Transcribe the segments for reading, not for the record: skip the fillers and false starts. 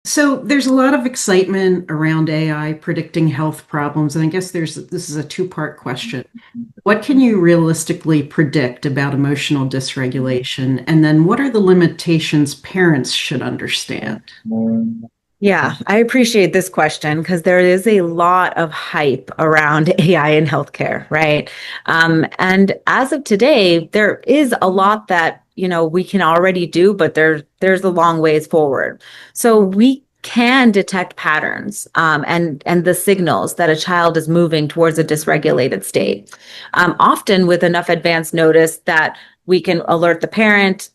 So there's a lot of excitement around AI predicting health problems, and I guess this is a two-part question. What can you realistically predict about emotional dysregulation? And then what are the limitations parents should understand? Yeah, I appreciate this question because there is a lot of hype around AI in healthcare, right? And as of today, there is a lot that, we can already do, but there's a long ways forward. So we can detect patterns and the signals that a child is moving towards a dysregulated state, often with enough advance notice that we can alert the parent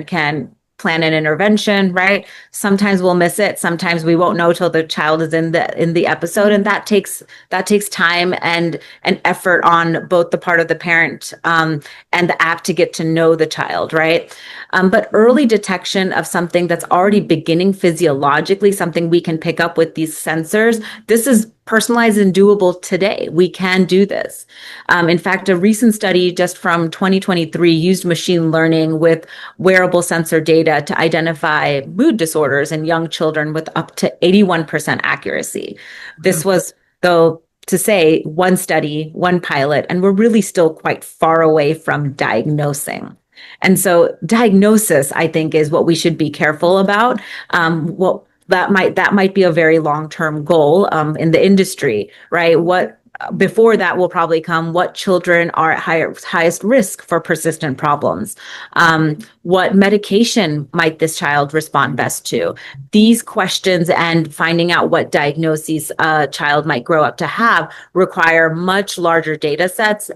can plan an intervention, right? Sometimes we'll miss it. Sometimes we won't know till the child is in the episode. And that takes time and effort on both the part of the parent and the app to get to know the child, right? But early detection of something that's already beginning physiologically, something we can pick up with these sensors, this is personalized and doable today. We can do this. In fact, a recent study just from 2023 used machine learning with wearable sensor data to identify mood disorders in young children with up to 81% accuracy. This was, though, to say one study, one pilot, and we're really still quite far away from diagnosing. And so diagnosis, I think, is what we should be careful about. That might be a very long-term goal in the industry, right? Before that will probably come what children are at highest risk for persistent problems. What medication might this child respond best to? These questions and finding out what diagnoses a child might grow up to have require much larger data sets,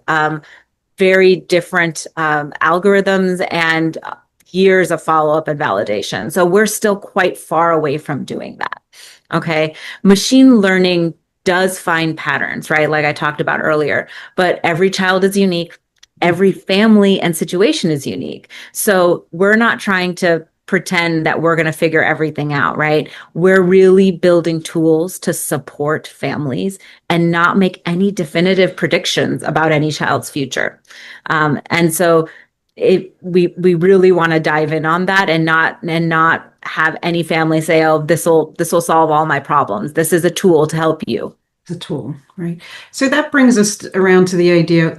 very different algorithms, and years of follow-up and validation. So we're still quite far away from doing that. Okay. Machine learning does find patterns, right? Like I talked about earlier, but every child is unique. Every family and situation is unique. So we're not trying to pretend that we're going to figure everything out, right? We're really building tools to support families and not make any definitive predictions about any child's future. And so we really want to dive in on that and not have any family say, oh, this will solve all my problems. This is a tool to help you. It's a tool, right? So that brings us around to the idea, like,